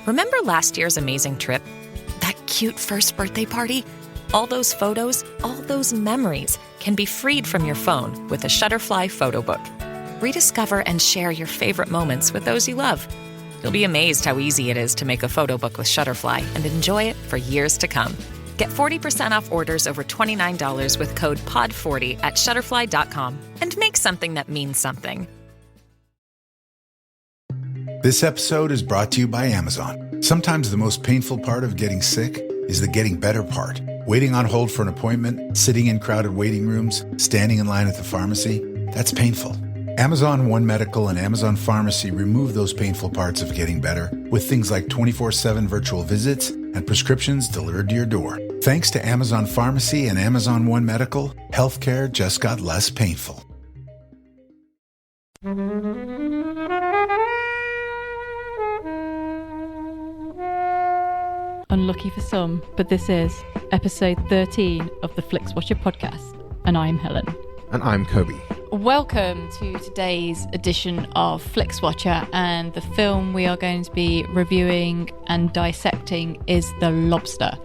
Remember last year's amazing trip? That cute first birthday party? All those photos, all those memories can be freed from your phone with a Shutterfly photo book. Rediscover and share your favorite moments with those you love. You'll be amazed how easy it is to make a photo book with Shutterfly and enjoy it for years to come. Get 40% off orders over $29 with code POD40 at Shutterfly.com and make something that means something. This episode is brought to you by Amazon. Sometimes the most painful part of getting sick is the getting better part. Waiting on hold for an appointment, sitting in crowded waiting rooms, standing in line at the pharmacy, that's painful. Amazon One Medical and Amazon Pharmacy remove those painful parts of getting better with things like 24/7 virtual visits and prescriptions delivered to your door. Thanks to Amazon Pharmacy and Amazon One Medical, healthcare just got less painful. Unlucky for some, but this is episode 13 of the Flixwatcher podcast, and I'm Helen. And I'm Kobe. Welcome to today's edition of Flixwatcher, and the film we are going to be reviewing and dissecting is The Lobster,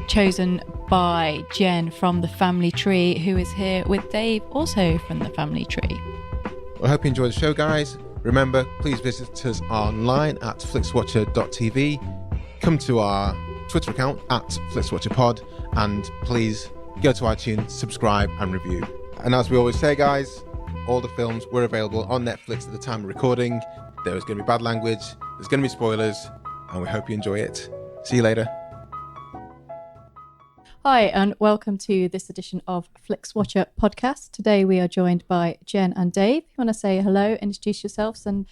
chosen by Jen from The Family Tree, who is here with Dave, also from The Family Tree. Well, I hope you enjoyed the show, guys. Remember, please visit us online at flixwatcher.tv. Come to our Twitter account at FlixWatcherPod, and please go to iTunes, subscribe and review. And as we always say, guys, all the films were available on Netflix at the time of recording. There is going to be bad language, there's going to be spoilers, and we hope you enjoy it. See you later. Hi, and welcome to this edition of Flixwatcher podcast. Today we are joined by Jen and Dave. You want to say hello, introduce yourselves, and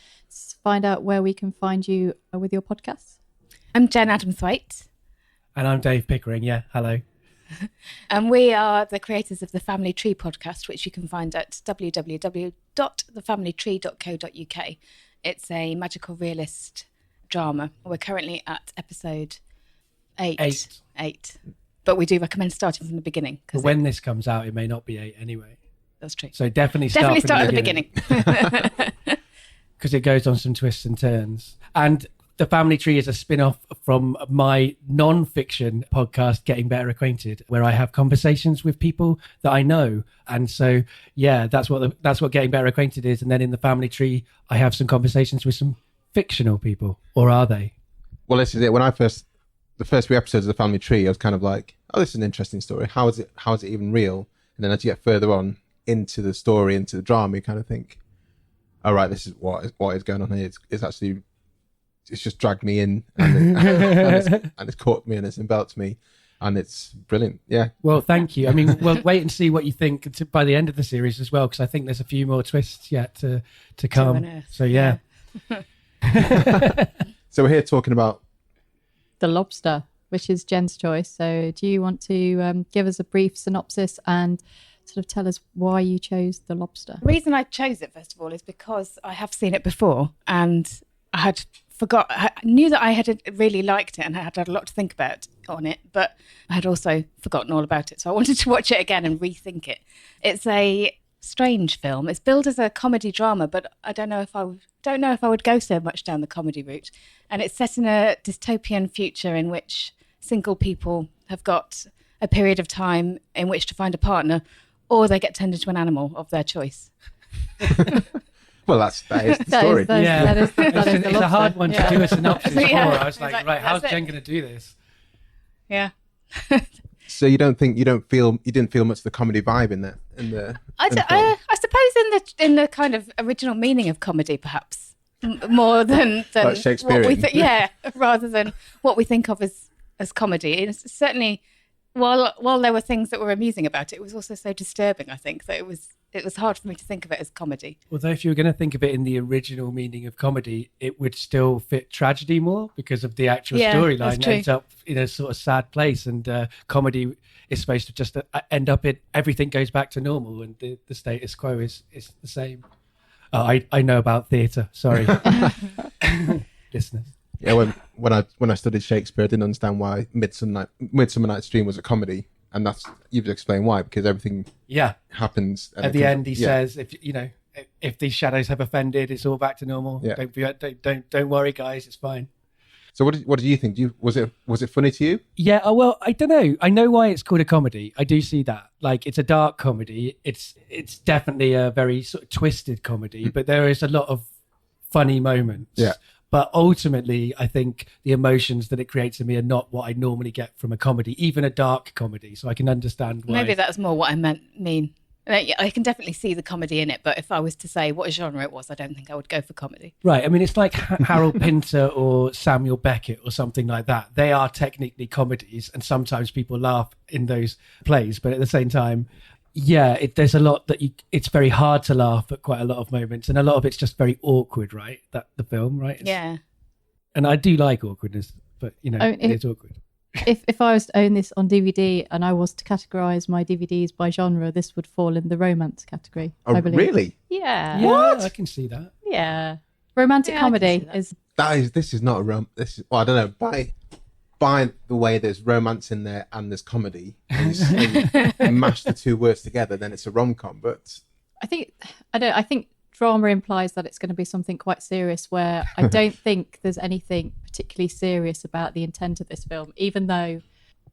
find out where we can find you with your podcasts? I'm Jen Adams-Thwaite. And I'm Dave Pickering, yeah, hello. And we are the creators of the Family Tree podcast, which you can find at www.thefamilytree.co.uk. It's a magical realist drama. We're currently at episode 8. But we do recommend starting from the beginning. But when this comes out, it may not be 8 anyway. That's true. So definitely start at the beginning. Because it goes on some twists and turns. And The Family Tree is a spin-off from my non-fiction podcast, Getting Better Acquainted, where I have conversations with people that I know. And so, yeah, that's what Getting Better Acquainted is. And then in The Family Tree, I have some conversations with some fictional people. Or are they? Well, this is it. When the first few episodes of The Family Tree, I was kind of like, oh, this is an interesting story. How is it even real? And then as you get further on into the story, into the drama, you kind of think, all right, this is what is going on here. It's just dragged me in and it's caught me and it's enveloped me and it's brilliant. Yeah. Well, thank you. I mean, we'll wait and see what you think by the end of the series as well, because I think there's a few more twists yet to come. So, yeah. So we're here talking about The Lobster, which is Jen's choice. So do you want to give us a brief synopsis and sort of tell us why you chose The Lobster? The reason I chose it, first of all, is because I have seen it before and I knew that I had really liked it and I had a lot to think about on it, but I had also forgotten all about it. So I wanted to watch it again and rethink it. It's a strange film. It's billed as a comedy drama, but I don't know if I would go so much down the comedy route. And it's set in a dystopian future in which single people have got a period of time in which to find a partner, or they get turned into an animal of their choice. Well, that is the story. That is it's a hard one to do a synopsis for. Yeah. I was like, right, how's Jen going to do this? Yeah. So you didn't feel much of the comedy vibe in the I suppose in the kind of original meaning of comedy, perhaps more than like Shakespearean. Rather than what we think of as comedy. It's certainly, while there were things that were amusing about it, it was also so disturbing, I think, that it was hard for me to think of it as comedy. Although if you were going to think of it in the original meaning of comedy, it would still fit tragedy more because of the actual storyline. It ends up in a sort of sad place, and comedy is supposed to just end up in everything goes back to normal and the status quo is the same. I know about theatre, sorry. Listeners. Yeah, when I studied Shakespeare, I didn't understand why Midsummer Night's Dream was a comedy. And you've explained why, because everything happens. At the end, he says, if these shadows have offended, it's all back to normal. Yeah. Don't worry, guys, it's fine. So what do you think? Was it funny to you? Yeah, well, I don't know. I know why it's called a comedy. I do see that. Like, it's a dark comedy. It's definitely a very sort of twisted comedy, but there is a lot of funny moments. Yeah. But ultimately, I think the emotions that it creates in me are not what I normally get from a comedy, even a dark comedy. So I can understand why. Maybe that's more what I mean. I can definitely see the comedy in it, but if I was to say what genre it was, I don't think I would go for comedy. Right. I mean, it's like Harold Pinter or Samuel Beckett or something like that. They are technically comedies, and sometimes people laugh in those plays. But at the same time, yeah, there's a lot that it's very hard to laugh at quite a lot of moments, and a lot of it's just very awkward, right? The film, right? Yeah. And I do like awkwardness, but it's awkward. If I was to own this on DVD and I was to categorise my DVDs by genre, this would fall in the romance category. Oh, I believe. really? Yeah. Yeah, I can see that. Yeah. Romantic comedy is. This is not a I don't know. By the way, there's romance in there and there's comedy, and you mash the two words together, then it's a rom-com. But I think drama implies that it's going to be something quite serious, where I don't think there's anything particularly serious about the intent of this film, even though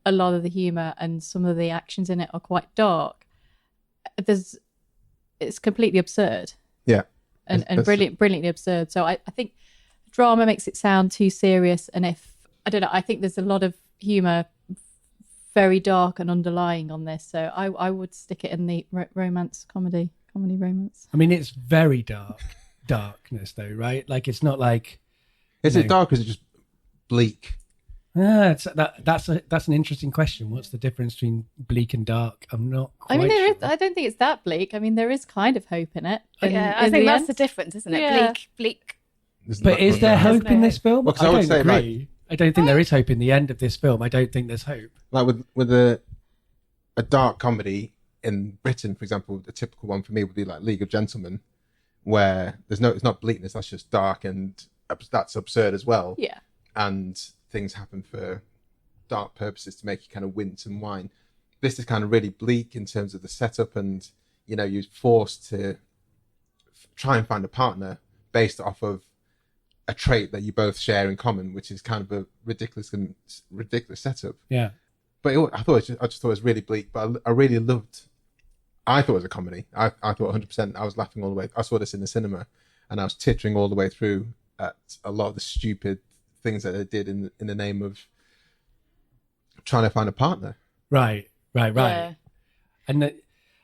a lot of the humour and some of the actions in it are quite dark. It's completely absurd. Yeah. And brilliantly absurd. So I think drama makes it sound too serious, and I think there's a lot of humour very dark and underlying on this. So I would stick it in the romance comedy romance. I mean, it's very darkness though, right? Like, it's not like. Is it dark or is it just bleak? That's an interesting question. What's the difference between bleak and dark? I'm not quite sure. I don't think it's that bleak. I mean, there is kind of hope in it. I think that's the difference, isn't it? Yeah. Bleak. But is there hope in this film? Well, I don't agree. I don't think there is hope in the end of this film. I don't think there's hope. Like with a dark comedy in Britain, for example, the typical one for me would be like League of Gentlemen, where it's not bleakness, that's just dark, and that's absurd as well. Yeah. And things happen for dark purposes to make you kind of wince and whine. This is kind of really bleak in terms of the setup, and you're forced to try and find a partner based off of a trait that you both share in common, which is kind of a ridiculous setup. Yeah. But I just thought it was really bleak, but I thought it was a comedy. I thought 100%. I was laughing all the way. I saw this in the cinema, and I was tittering all the way through at a lot of the stupid things that they did in the name of trying to find a partner. Right. Yeah. And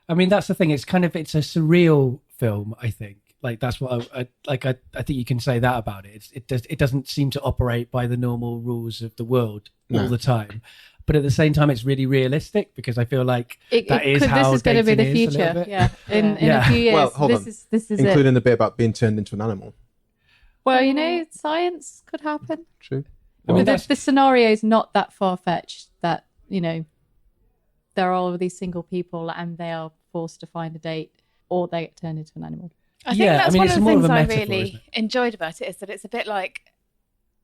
I mean, that's the thing. It's a surreal film, I think. Like, that's what I think you can say that about it. It doesn't seem to operate by the normal rules of the world all the time. But at the same time, it's really realistic, because I feel like this is going to be the future. Yeah, in a few years. Well, hold on. This is including it. the bit about being turned into an animal. Well, science could happen. True. Well, the scenario is not that far-fetched that, there are all of these single people and they are forced to find a date, or they get turned into an animal. I think that's one of the more things of a I metaphor, really enjoyed about it, is that it's a bit like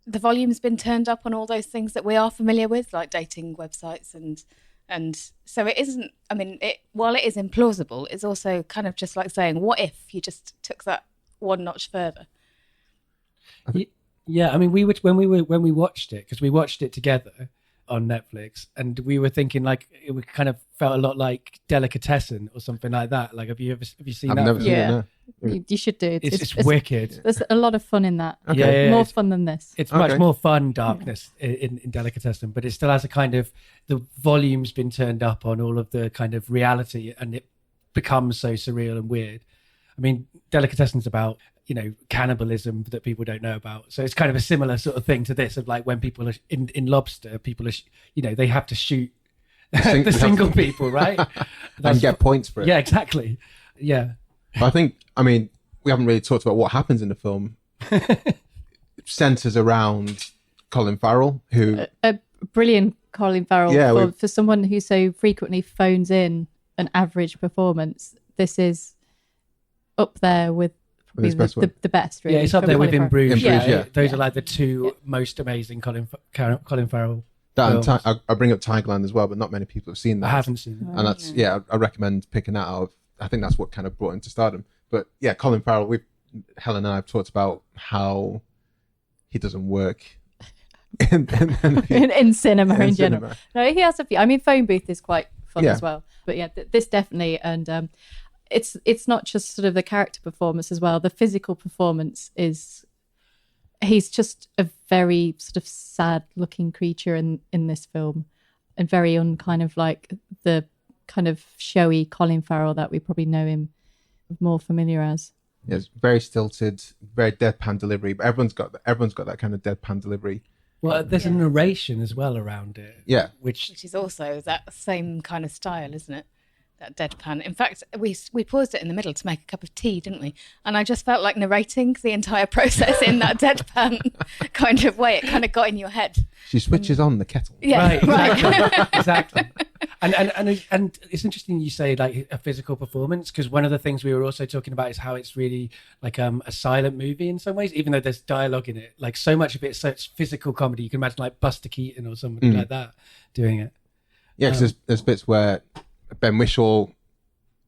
the volume's been turned up on all those things that we are familiar with, like dating websites, and so it isn't. I mean, while it is implausible, it's also kind of just like saying, what if you just took that one notch further? Yeah, I mean, when we watched it, because we watched it together on Netflix, and we were thinking, like, it kind of felt a lot like Delicatessen or something like that. Like, have you seen that? I've never seen it. No. You should do it. It's wicked. There's a lot of fun in that. Okay. More fun than this. It's much more fun darkness in Delicatessen, but it still has a kind of, the volume's been turned up on all of the kind of reality, and it becomes so surreal and weird. I mean, Delicatessen's about, cannibalism that people don't know about. So it's kind of a similar sort of thing to this, of like when people are in Lobster, people are, they have to shoot the single people, right? And get points for it. Yeah, exactly. Yeah. But I mean, we haven't really talked about what happens in the film. It centers around Colin Farrell, who... A brilliant Colin Farrell. Yeah, for someone who so frequently phones in an average performance, this is up there with the best, really. Yeah, it's up there with In Bruges. Yeah. Those are like the two most amazing Colin Farrell that, films. and I bring up Tigerland as well, but not many people have seen that. I haven't seen it. And that's, I recommend picking that out. I think that's what kind of brought him to stardom. But yeah, Colin Farrell, Helen and I have talked about how he doesn't work in cinema in general. cinema. No, he has a few. I mean, Phone Booth is quite fun Yeah. as well. But yeah, this definitely, and it's not just sort of the character performance as well. The physical performance is. He's just a very sort of sad-looking creature in this film, and very kind of like the kind of showy Colin Farrell that we probably know him more familiar as. Yeah, it's very stilted, very deadpan delivery. But everyone's got that kind of deadpan delivery. Well, there's a narration as well around it. Yeah. Which is also that same kind of style, isn't it? That deadpan. In fact, we paused it in the middle to make a cup of tea, didn't we? And I just felt like narrating the entire process in that deadpan kind of way. It kind of got in your head. She switches on the kettle. Yeah, Right, exactly. And it's interesting you say like a physical performance, because one of the things we were also talking about is how it's really like a silent movie in some ways, even though there's dialogue in it. Like so much of it's such physical comedy. You can imagine like Buster Keaton or somebody like that doing it. Yeah, because there's bits where Ben Whishaw,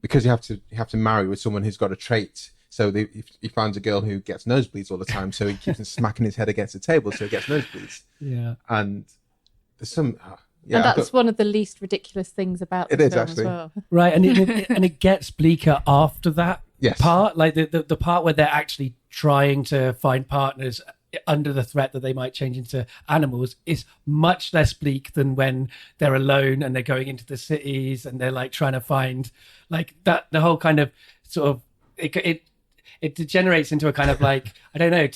because you have to marry with someone who's got a trait. So he finds a girl who gets nosebleeds all the time, so he keeps on smacking his head against the table, so he gets nosebleeds. Yeah, and there's some. And that's one of the least ridiculous things about this film actually. as well. right. And it gets bleaker after that Yes. part, like the part where they're actually trying to find partners under the threat that they might change into animals is much less bleak than when they're alone and they're going into the cities and they're like trying to find like that. The whole kind of sort of it degenerates into a kind of like I don't know,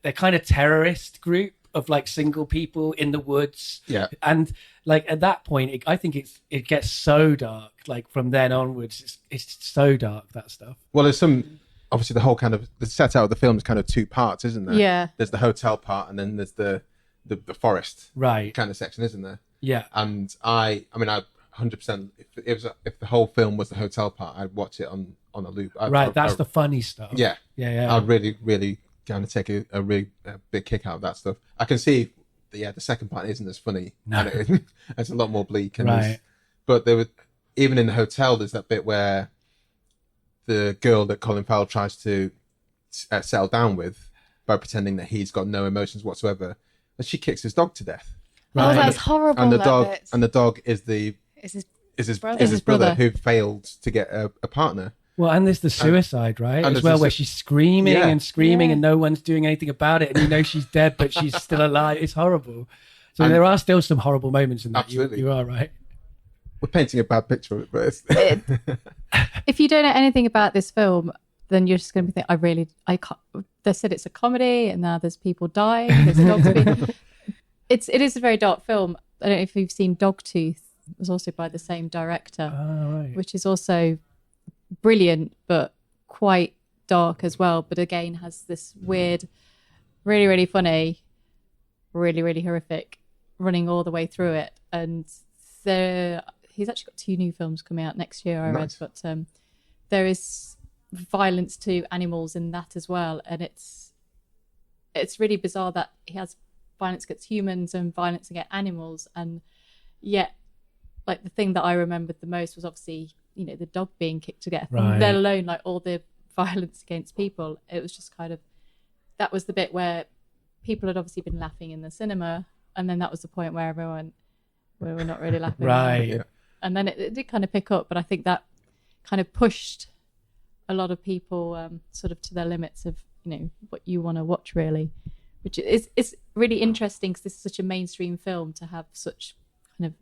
they're kind of terrorist group of like single people in the woods. Yeah. And like at that point, I think it gets so dark. Like from then onwards, it's so dark, that stuff. Well, there's some. Obviously, the whole kind of the set out of the film is kind of two parts, isn't there? Yeah. There's the hotel part, and then there's the forest Right. kind of section, isn't there? Yeah. And I 100%. If the whole film was the hotel part, I'd watch it on a loop. That's the funny stuff. Yeah. Yeah. I'd really kind of take a really big kick out of that stuff. I can see, the second part isn't as funny. No. And it's a lot more bleak. And Right. But there was, even in the hotel, there's that bit where the girl that Colin Farrell tries to settle down with by pretending that he's got no emotions whatsoever, and she kicks his dog to death. Right. Oh, that's horrible. And the that dog, bit. and the dog is his brother who failed to get a partner. Well, and there's the suicide, right? and As there's well, the where she's screaming Yeah. and screaming Yeah. and no one's doing anything about it. And you know she's dead, but she's still alive. It's horrible. So And- there are still some horrible moments in that. Absolutely. You are right. We're painting a bad picture of it, but it's... If you don't know anything about this film, then you're just going to be thinking, I can't. They said it's a comedy, and now there's people dying. There's dogs being... It is a very dark film. I don't know if you've seen Dogtooth. It was also by the same director, Right. which is also brilliant, but quite dark as well. But again, has this weird, really, really funny, really, really horrific running all the way through it. And he's actually got 2 new films coming out next year, I read. But there is violence to animals in that as well, and it's really bizarre that he has violence against humans and violence against animals, and yet like the thing that I remembered the most was obviously the dog being kicked to death, Right. let alone like all the violence against people. It was just kind of, that was the bit where people had obviously been laughing in the cinema, and then that was the point where everyone we were not really laughing. Right. Yeah. And then it did kind of pick up, but I think that kind of pushed a lot of people sort of to their limits of what you want to watch, really, which is really interesting because this is such a mainstream film to have such kind of.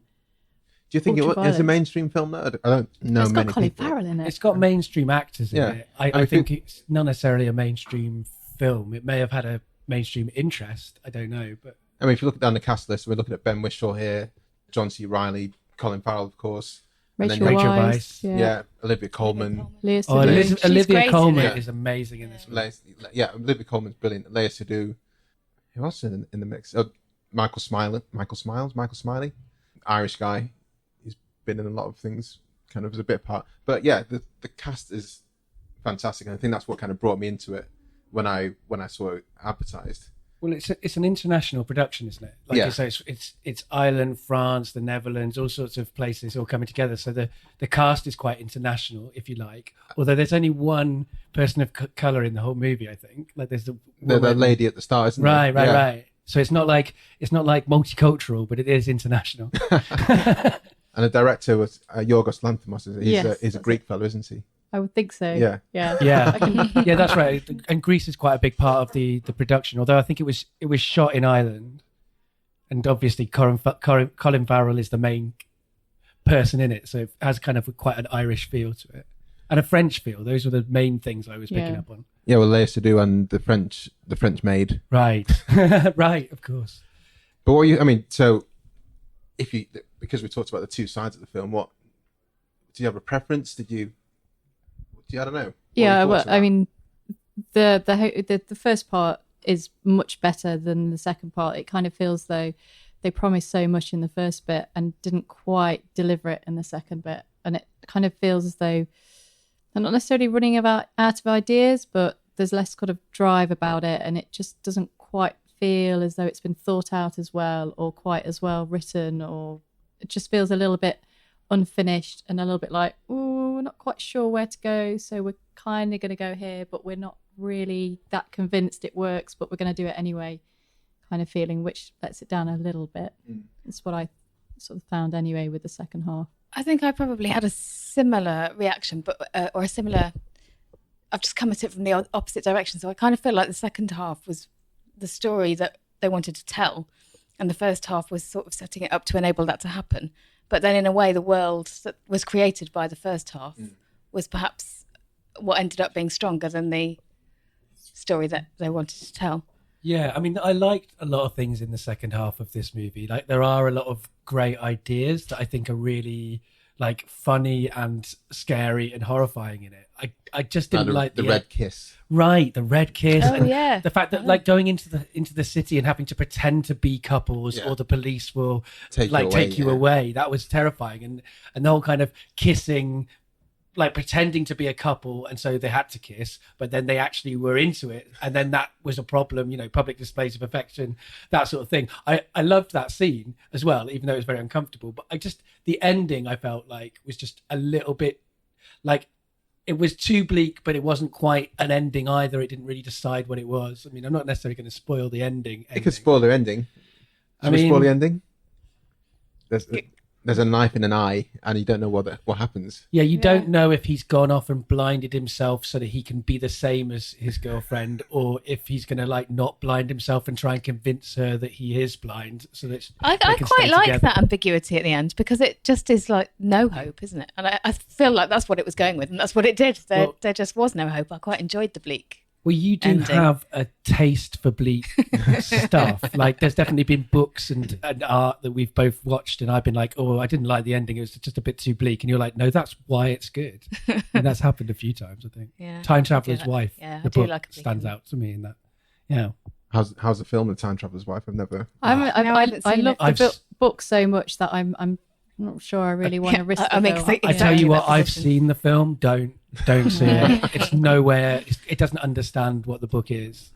Do you think it is a ultra-violence. mainstream film? I don't know It's got many Colin people. Farrell in it. It's got mainstream actors in Yeah. it. I think it's not necessarily a mainstream film. It may have had a mainstream interest. I don't know, but I mean, if you look down the cast list, we're looking at Ben Whishaw here, John C. Reilly, Colin Farrell, of course. And then Rachel Weisz, Weisz, Yeah, Olivia Colman. Lea Oh, Seydoux. She's Olivia great in Colman it. is amazing in this film. Olivia Colman's brilliant. Lea Seydoux. Who else is in the mix? Michael Smiley, Irish guy. He's been in a lot of things, kind of as a bit part. But yeah, the cast is fantastic, and I think that's what kind of brought me into it when I saw it advertised. Well, it's an international production, isn't it? Like Yeah. you say, it's Ireland, France, the Netherlands, all sorts of places all coming together. So the cast is quite international, if you like. Although there's only one person of colour in the whole movie, I think. Like there's the The woman. lady at the start, isn't Right, there? right, right. So it's not like multicultural, but it is international. And the director was Yorgos Lanthimos. Yes, He's a Greek fellow, isn't he? I would think so. Yeah. Yeah. Yeah, that's right. And Greece is quite a big part of the production. Although I think it was shot in Ireland, and obviously Colin Farrell is the main person in it, so it has kind of quite an Irish feel to it and a French feel. Those were the main things I was picking up on. Yeah, well, Lea Seydoux and the French maid. Right, right, of course. But so because we talked about the two sides of the film, do you have a preference? I don't know. Yeah, well, I mean, the first part is much better than the second part. It kind of feels though they promised so much in the first bit and didn't quite deliver it in the second bit, and it kind of feels as though they're not necessarily running out of ideas, but there's less kind of drive about it, and it just doesn't quite feel as though it's been thought out as well, or quite as well written, or it just feels a little bit unfinished and a little bit like, oh, we're not quite sure where to go, so we're kind of going to go here, but we're not really that convinced it works, but we're going to do it anyway, kind of feeling, which lets it down a little bit. That's what I sort of found anyway with the second half. I think I probably had a similar reaction, but or a similar. I've just come at it from the opposite direction, so I kind of feel like the second half was the story that they wanted to tell, and the first half was sort of setting it up to enable that to happen. But then, in a way, the world that was created by the first half was perhaps what ended up being stronger than the story that they wanted to tell. Yeah, I mean, I liked a lot of things in the second half of this movie. Like, there are a lot of great ideas that I think are really like funny and scary and horrifying in it. I just didn't like the red kiss. Right, the red kiss. Oh, and yeah. the fact that like going into the city and having to pretend to be couples, or the police will take you away. That was terrifying. And the whole kind of kissing, like pretending to be a couple, and so they had to kiss, but then they actually were into it, and then that was a problem, public displays of affection, that sort of thing. I loved that scene as well, even though it was very uncomfortable, but the ending I felt like was just a little bit like it was too bleak, but it wasn't quite an ending either. It didn't really decide what it was. I mean, I'm not necessarily going to spoil the ending. It could spoil the ending. Should we spoil the ending? There's a knife in an eye, and you don't know what happens. Yeah, you don't know if he's gone off and blinded himself so that he can be the same as his girlfriend, or if he's going to like not blind himself and try and convince her that he is blind. So that I quite like that ambiguity at the end, because it just is like no hope, isn't it? And I feel like that's what it was going with, and that's what it did. There just was no hope. I quite enjoyed the bleak. Well, you do have a taste for bleak stuff. Like, there's definitely been books and art that we've both watched, and I've been like, oh, I didn't like the ending. It was just a bit too bleak. And you're like, no, that's why it's good. And that's happened a few times, I think. Yeah, Time Traveler's Wife. Yeah, the book stands out to me in that. Yeah. How's the film The Time Traveler's Wife? I've never. I love the book so much that I'm not sure I really want to risk the film. I tell you what, I've seen the film. Don't see it. It's nowhere. It doesn't understand what the book is.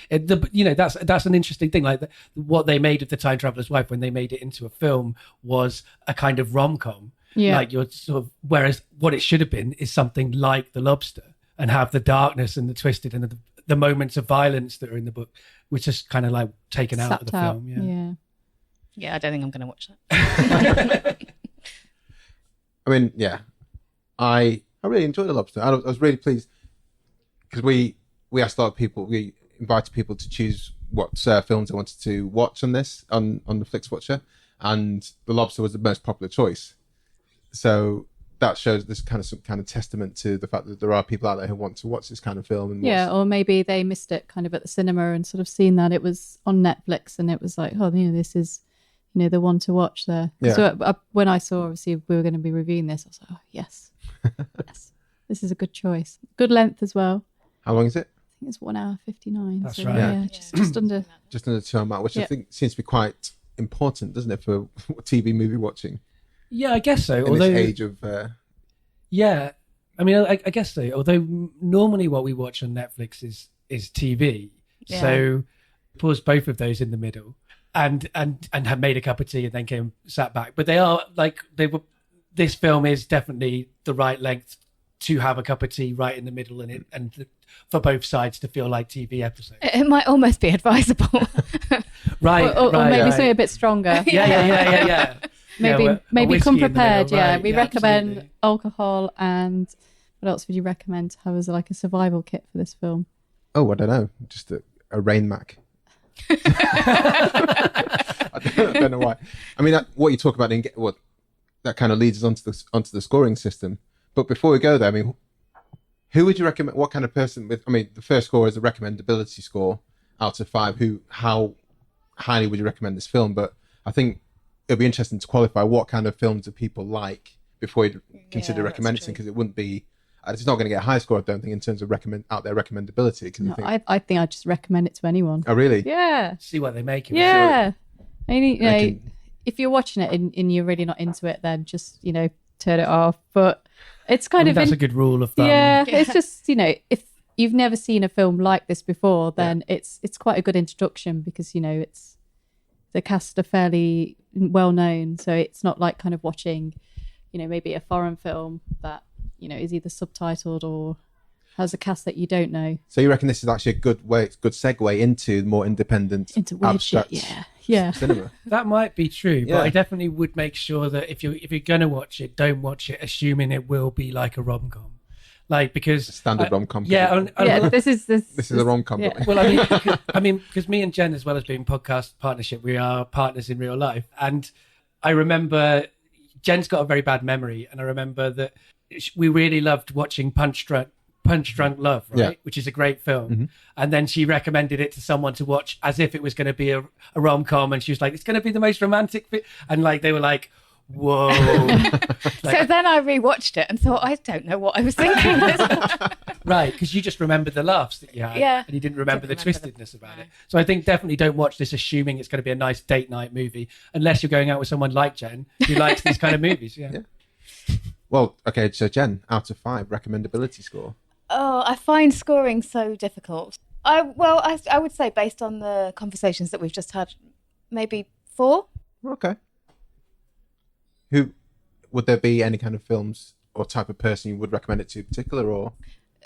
That's an interesting thing. Like what they made of The Time Traveler's Wife when they made it into a film was a kind of rom-com. Yeah. Like you're sort of, whereas what it should have been is something like The Lobster, and have the darkness and the twisted and the moments of violence that are in the book, which is kind of like taken out of the film. Yeah, I don't think I'm going to watch that. I mean, yeah, I really enjoyed The Lobster. I was really pleased because we asked a lot of people, we invited people to choose what films they wanted to watch on the Flixwatcher, and The Lobster was the most popular choice. So that shows this some kind of testament to the fact that there are people out there who want to watch this kind of film. And or maybe they missed it kind of at the cinema and sort of seen that it was on Netflix, and it was like, oh, this is the one to watch there. Yeah. So when I saw, obviously, we were going to be reviewing this, I was like, oh, yes. Yes. This is a good choice. Good length as well. How long is it? I think it's 1 hour 59. That's right. Yeah, just under. Just under 2 hours, which I think seems to be quite important, doesn't it, for TV movie watching? Yeah, I guess so. In this age of... Yeah, I mean, I guess so. Although normally what we watch on Netflix is TV. Yeah. So pause both of those in the middle. And have made a cup of tea and then sat back. But this film is definitely the right length to have a cup of tea right in the middle, and for both sides to feel like TV episodes. It might almost be advisable. Right, or right, maybe right. something a bit stronger. Yeah. Maybe Yeah, a maybe come whiskey in the prepared. middle, Yeah, right, we yeah, recommend absolutely. alcohol, and what else would you recommend to have as like a survival kit for this film? Oh, I don't know. Just a rain Mac. I don't know why. I mean, what you talk about that kind of leads us onto the scoring system. But before we go there, I mean, who would you recommend? What kind of person with? I mean, the first score is a recommendability score out of 5. How highly would you recommend this film? But I think it'd be interesting to qualify what kind of films do people like before you consider recommending, because it wouldn't be. It's not going to get a high score, I don't think, in terms of recommendability. No, I think I'd just recommend it to anyone. Oh, really? Yeah. See what they make of it. Yeah. I mean, you know, They can- if you're watching it and you're really not into it, then just, you know, turn it off. But it's I kind mean, of... that's a good rule of thumb. Yeah, it's just, you know, if you've never seen a film like this before, then it's quite a good introduction, because, you know, the cast are fairly well known. So it's not like kind of watching, you know, maybe a foreign film that, you know, is either subtitled or has a cast that you don't know. So you reckon this is actually a good segue into more independent, Into weird abstract shit, yeah. cinema? That might be true, but Yeah. I definitely would make sure that if you're going to watch it, don't watch it assuming it will be like a rom-com. Like, because... Standard rom-com. Yeah. Yeah, this is a rom-com. Yeah. Well, I mean, because me and Jen, as well as being podcast partnership, we are partners in real life. And I remember Jen's got a very bad memory, and I remember that we really loved watching Punch Drunk Love, right? Yeah. Which is a great film. Mm-hmm. And then she recommended it to someone to watch as if it was going to be a rom-com, and she was like, "It's going to be the most romantic," and like they were like, "Whoa!" So then I rewatched it and thought, I don't know what I was thinking. Right, because you just remembered the laughs that you had, Yeah. and you didn't remember the Didn't remember twistedness about it. So I think definitely don't watch this assuming it's going to be a nice date night movie, unless you're going out with someone like Jen who likes these kind of movies. Yeah. Well, okay, so Jen, out of 5, recommendability score. Oh, I find scoring so difficult. I would say, based on the conversations that we've just had, maybe 4. Okay. Who would there be any kind of films or type of person you would recommend it to in particular, or?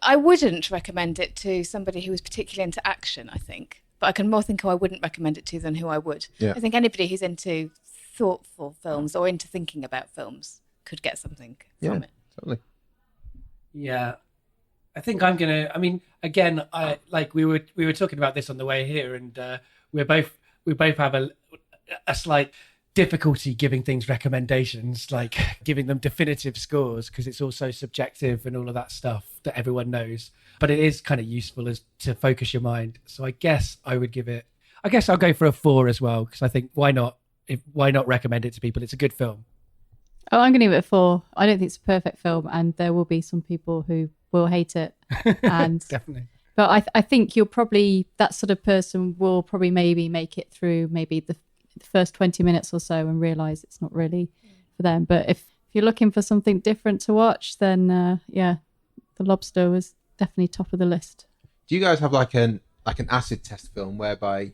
I wouldn't recommend it to somebody who was particularly into action, I think. But I can more think who I wouldn't recommend it to than who I would. Yeah. I think anybody who's into thoughtful films or into thinking about films could get something from it. Totally. Yeah. I think I'm gonna. I mean, again, we were talking about this on the way here, and we both have a slight difficulty giving things recommendations, like giving them definitive scores, because it's also subjective and all of that stuff that everyone knows. But it is kind of useful as to focus your mind. So I guess I would give it. I guess I'll go for a 4 as well, because I think why not recommend it to people? It's a good film. Oh, I'm going to give it a 4. I don't think it's a perfect film, and there will be some people who will hate it. And Definitely. But I think you'll probably, that sort of person will probably maybe make it through maybe the first 20 minutes or so and realise it's not really for them. But if you're looking for something different to watch, then The Lobster was definitely top of the list. Do you guys have like an acid test film whereby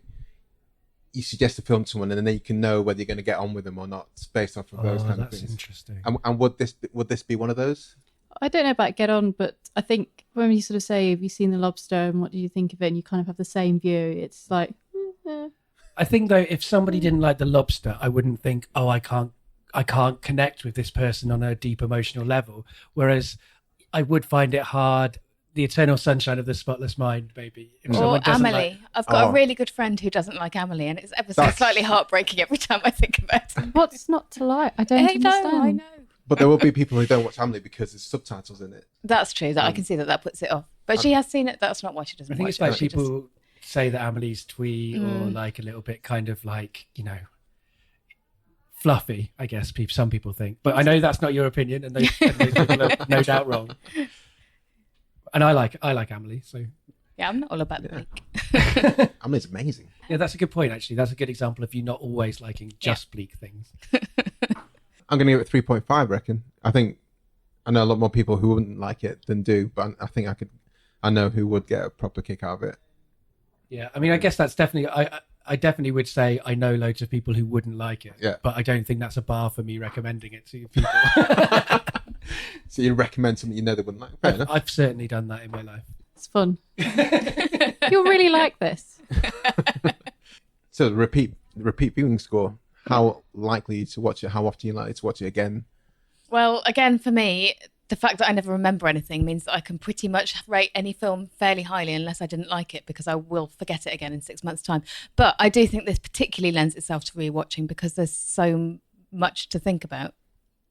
you suggest a film to someone and then you can know whether you're going to get on with them or not based off of those kind of that's things? interesting. And would this be one of those? I don't know about get on, but I think when you sort of say, have you seen The Lobster and what do you think of it? And you kind of have the same view. It's like, I think though, if somebody didn't like The Lobster, I wouldn't think, oh, I can't connect with this person on a deep emotional level. Whereas I would find it hard. The Eternal Sunshine of the Spotless Mind, maybe. If Or someone doesn't Amelie. like- I've got a really good friend who doesn't like Amelie, and it's ever so slightly heartbreaking every time I think about it. what's not to like? I don't understand. I know. But there will be people who don't watch Family because there's subtitles in it. That's true. That I can see that puts it off. But she has seen it. That's not why she doesn't I think watch it's like it. She just- people say that Amelie's twee or like a little bit kind of like, fluffy, I guess some people think. But I know that's not your opinion, and those people are no doubt wrong. And I like Amelie, so Yeah, I'm not all about the bleak. Amelie's amazing. yeah, that's a good point. Actually, that's a good example of you not always liking just bleak things. I'm going to give it 3.5, I reckon. I know a lot more people who wouldn't like it than do, but I think I know who would get a proper kick out of it. Yeah, I mean, I guess that's definitely. I definitely would say I know loads of people who wouldn't like it. Yeah. But I don't think that's a bar for me recommending it to people. So you recommend something you know they wouldn't like? Fair enough. I've certainly done that in my life. It's fun. You'll really like this. So the repeat viewing score. How likely to watch it? How often you likely to watch it again? Well, again, for me, the fact that I never remember anything means that I can pretty much rate any film fairly highly unless I didn't like it, because I will forget it again in 6 months' time. But I do think this particularly lends itself to rewatching because there's so much to think about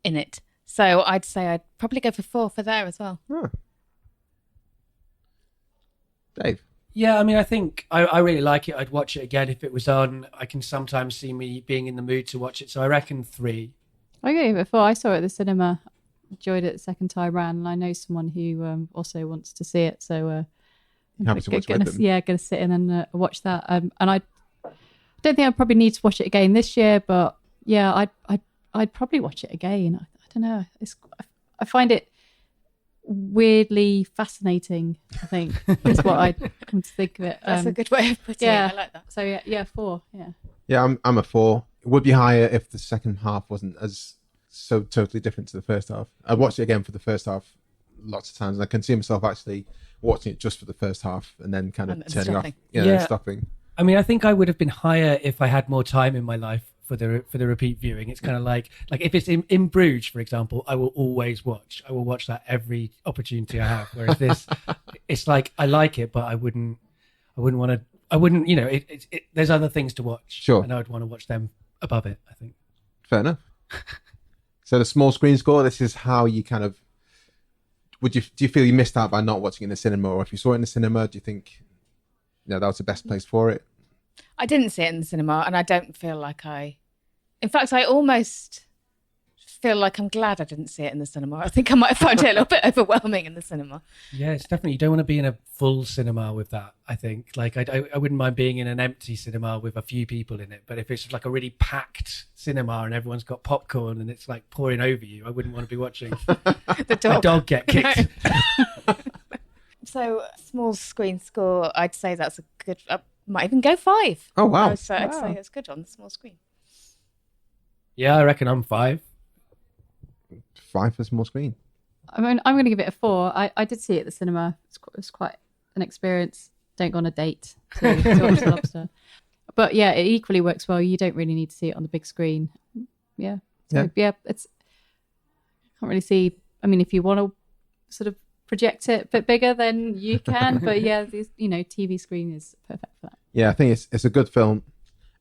in it. So I'd say I'd probably go for 4 for there as well. Oh. Dave? Yeah, I mean, I think I really like it. I'd watch it again if it was on. I can sometimes see me being in the mood to watch it. So I reckon 3. I gave it 4. I saw it at the cinema, enjoyed it the second time round, and I know someone who also wants to see it. So You happy to watch it with them? yeah, going to sit in and watch that. And I don't think I probably need to watch it again this year, but yeah, I'd probably watch it again. I don't know. I find it weirdly fascinating, I think, is what I come to think of it. That's a good way of putting it. I like that. So yeah, 4. Yeah. Yeah, I'm a 4. It would be higher if the second half wasn't as so totally different to the first half. I watched it again for the first half lots of times, and I can see myself actually watching it just for the first half and then kind of turning off, and stopping. I mean, I think I would have been higher if I had more time in my life for the repeat viewing. It's kind of like if it's in Bruges, for example, I will always watch. I will watch that every opportunity I have. Whereas this, it's like I like it, but I wouldn't want to. I wouldn't, there's other things to watch. Sure. And I would want to watch them above it, I think. Fair enough. So the small screen score, this is how you kind of, do you feel you missed out by not watching it in the cinema? Or if you saw it in the cinema, do you think, that was the best place for it? I didn't see it in the cinema, and I don't feel like in fact, I almost feel like I'm glad I didn't see it in the cinema. I think I might have found it a little bit overwhelming in the cinema. Yeah, it's definitely, you don't want to be in a full cinema with that, I think. Like, I wouldn't mind being in an empty cinema with a few people in it, but if it's like a really packed cinema and everyone's got popcorn and it's like pouring over you, I wouldn't want to be watching The dog. a dog get kicked. No. So, small screen score, I'd say that's a good, I might even go 5. Oh, wow. I'd say it's good on the small screen. Yeah, I reckon I'm 5. 5 for small screen. I mean, I'm going to give it a 4. I did see it at the cinema. It was quite an experience. Don't go on a date to watch The Lobster. But yeah, it equally works well. You don't really need to see it on the big screen. Yeah. So, yeah, it's. I can't really see. I mean, if you want to sort of project it a bit bigger, then you can. But yeah, TV screen is perfect for that. Yeah, I think it's a good film.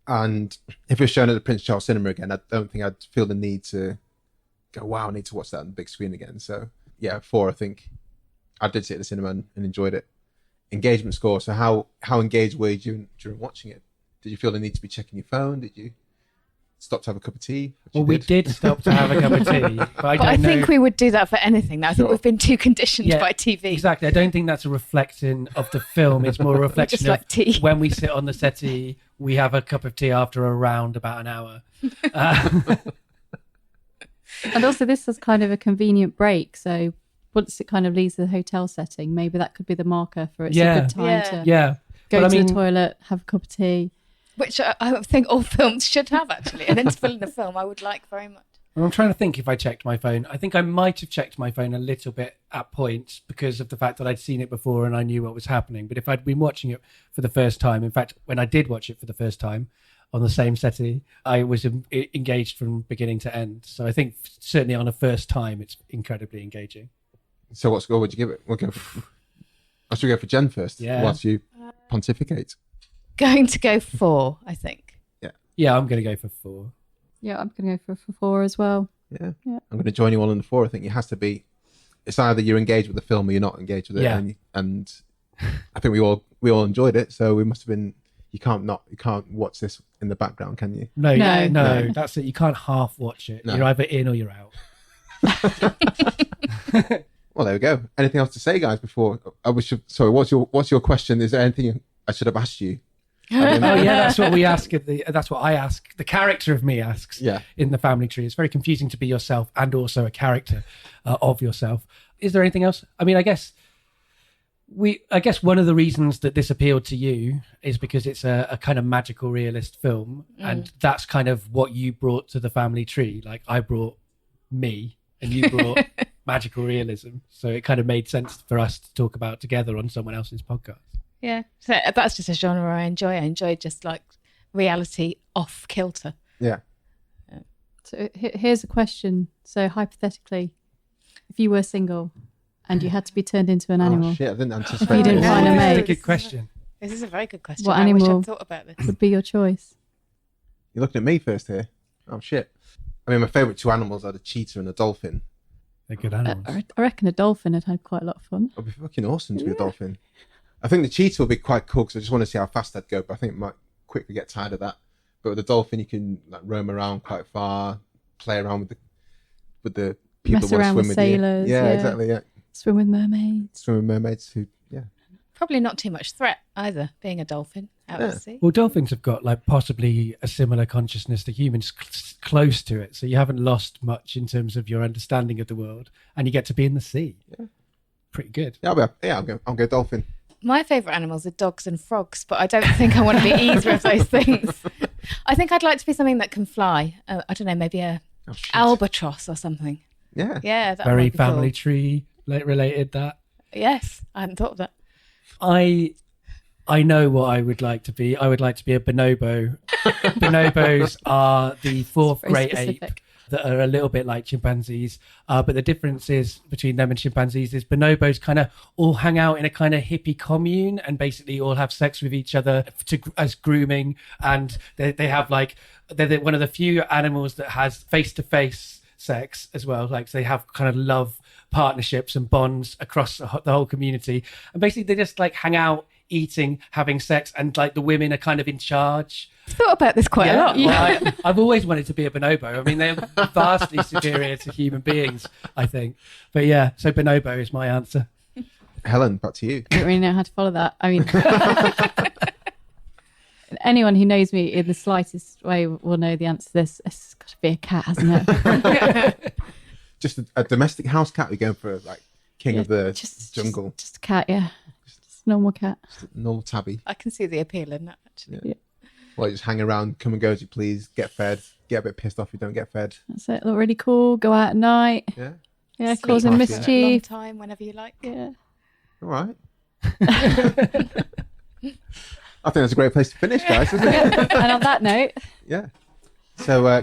And if it's shown at the Prince Charles Cinema again, I don't think I'd feel the need to go, wow, I need to watch that on the big screen again. So yeah, 4, I think. I did see it at the cinema and enjoyed it. Engagement score. So how engaged were you during watching it? Did you feel the need to be checking your phone? Did you stop to have a cup of tea? Well, we did stop to have a cup of tea. But I think we would do that for anything now. I think we've been too conditioned by TV. Exactly. I don't think that's a reflection of the film. It's more a reflection like of tea. When we sit on the settee, we have a cup of tea after around about an hour. And also this is kind of a convenient break. So once it kind of leaves the hotel setting, maybe that could be the marker for it's a good time to go to the toilet, have a cup of tea. Which I think all films should have, actually. An interval in the film I would like very much. I'm trying to think if I checked my phone. I think I might have checked my phone a little bit at points because of the fact that I'd seen it before and I knew what was happening. But if I'd been watching it for the first time, in fact, when I did watch it for the first time on the same settee, I was engaged from beginning to end. So I think certainly on a first time, it's incredibly engaging. So what score would you give it? I should go for Jen first, whilst you pontificate. Going to go 4, I think. Yeah, I'm going to go for 4. Yeah, I'm going to go for 4 as well. Yeah. I'm going to join you all in the 4. I think it has to be. It's either you're engaged with the film or you're not engaged with it. Yeah. And I think we all enjoyed it. So we must have been. You can't watch this in the background, can you? No. That's it. You can't half watch it. No. You're either in or you're out. Well, there we go. Anything else to say, guys? Before sorry, what's your question? Is there anything I should have asked you? That's what we ask. That's what I ask. The character of me asks. Yeah. In the family tree, it's very confusing to be yourself and also a character of yourself. Is there anything else? I mean, I guess one of the reasons that this appealed to you is because it's a kind of magical realist film, and that's kind of what you brought to the family tree. Like I brought me, and you brought magical realism. So it kind of made sense for us to talk about together on someone else's podcast. Yeah, so that's just a genre I enjoy. I enjoy just like reality off kilter. Yeah. So here's a question. So hypothetically, if you were single and you had to be turned into an animal, Oh shit! I didn't anticipate. If you didn't this. find a That's mate, a good question. This is a very good question. What I wish animal I'd thought about this. would be your choice? You're looking at me first here. Oh shit! I mean, my favourite two animals are the cheetah and the dolphin. They're good animals. I reckon a dolphin had had quite a lot of fun. It'd be fucking awesome to be a dolphin. I think the cheetah would be quite cool because I just want to see how fast I'd go, but I think I might quickly get tired of that. But with the dolphin, you can like roam around quite far, play around with the people Mess that want to around swim with with sailors, you. Yeah, yeah. exactly. Yeah, Swim with mermaids. swim with mermaids who. Yeah, Probably not too much threat either, being a dolphin out at sea. Well, dolphins have got like possibly a similar consciousness to humans, close to it. So you haven't lost much in terms of your understanding of the world, and you get to be in the sea. Yeah. Pretty good. yeah, I'll go dolphin. My favourite animals are dogs and frogs, but I don't think I want to be either of those things. I think I'd like to be something that can fly. I don't know, maybe a Oh, shit. albatross or something. Yeah. Yeah, that Very might be family cool. tree related. That Yes, I hadn't thought of that. I know what I would like to be. I would like to be a bonobo. Bonobos are the fourth Very great specific. ape that are a little bit like chimpanzees. But the difference is between them and chimpanzees is bonobos kind of all hang out in a kind of hippie commune and basically all have sex with each other as grooming. And they have like, they're one of the few animals that has face-to-face sex as well. Like so they have kind of love partnerships and bonds across the whole community. And basically they just like hang out, eating, having sex, and like the women are kind of in charge. I've thought about this quite a lot. Well, I've always wanted to be a bonobo. I mean, they're vastly superior to human beings, I think. But yeah, so bonobo is my answer. Helen, back to you. I don't really know how to follow that. I mean, anyone who knows me in the slightest way will know the answer to this. It's got to be a cat, hasn't it? Just a domestic house cat. We're going for like king of the just, jungle. Just a cat, yeah. Just a normal cat. Normal tabby. I can see the appeal in that, actually. Yeah. Well, you just hang around, come and go as you please, get fed, get a bit pissed off if you don't get fed. That's it. Look really cool. Go out at night. Yeah. Yeah, Sleep causing for a long mischief. time, whenever you like. Yeah. All right. I think that's a great place to finish, guys, isn't it? And on that note, Yeah. So,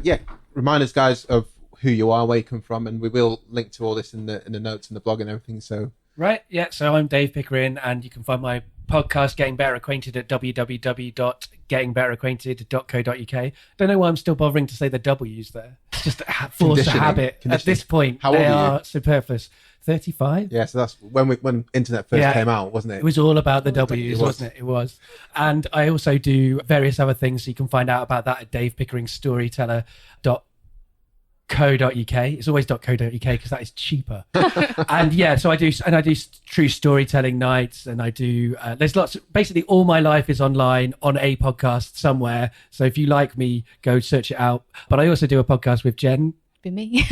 remind us, guys, of who you are, where you come from, and we will link to all this in the notes and the blog and everything. So, Right, yeah, so I'm Dave Pickering, and you can find my podcast, Getting Better Acquainted, at www.gettingbetteracquainted.co.uk. Don't know why I'm still bothering to say the W's there. It's just a force of Conditioning. habit. At this point, How old they are you? are superfluous. 35? yeah, so that's when internet first Yeah. came out, wasn't it? It was all about the W's, It was. wasn't it? It was. And I also do various other things, so you can find out about that at davepickeringstoryteller.co.uk. It's always .co.uk because that is cheaper. And yeah, so I do true storytelling nights, and I do there's lots basically all my life is online on a podcast somewhere. So if you like me, go search it out. But I also do a podcast with Jen. Be me.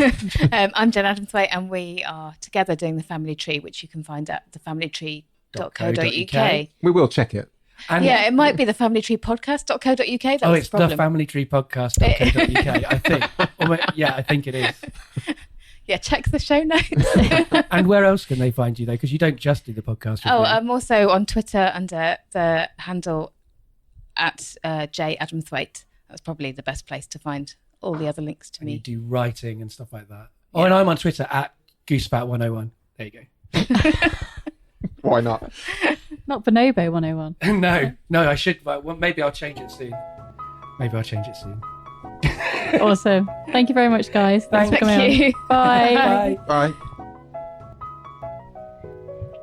I'm Jen Adamthwaite, and we are together doing the Family Tree, which you can find at thefamilytree.co.uk. We will check it. And Yeah, it might be the Family Tree podcast.co.uk. That's it's the problem. the Family Tree Podcast.co.uk, I think. Yeah, I think it is. Yeah, check the show notes. And where else can they find you though? Because you don't just do the podcast with me. I'm also on Twitter under the handle at J Adamthwaite. That's probably the best place to find all the other links to And you me. do writing and stuff like that. Oh, and I'm on Twitter at Goosefat101. There you go. Why not? not Bonobo 101. No, I should. Well, maybe I'll change it soon. Awesome. Thank you very much, guys. Thanks for coming Thank you. on. Bye. Bye.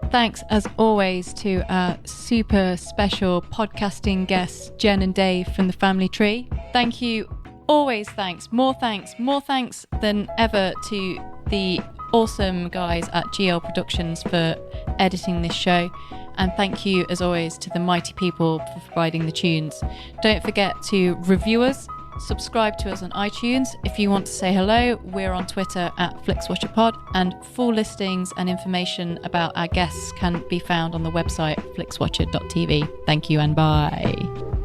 Thanks, as always, to our super special podcasting guests, Jen and Dave from the Family Tree. Thank you. Always thanks. More thanks than ever to the awesome guys at GL Productions for editing this show. And thank you, as always, to the mighty people for providing the tunes. Don't forget to review us. Subscribe to us on iTunes. If you want to say hello, we're on Twitter at FlixWatcherPod, and full listings and information about our guests can be found on the website flixwatcher.tv. Thank you and bye.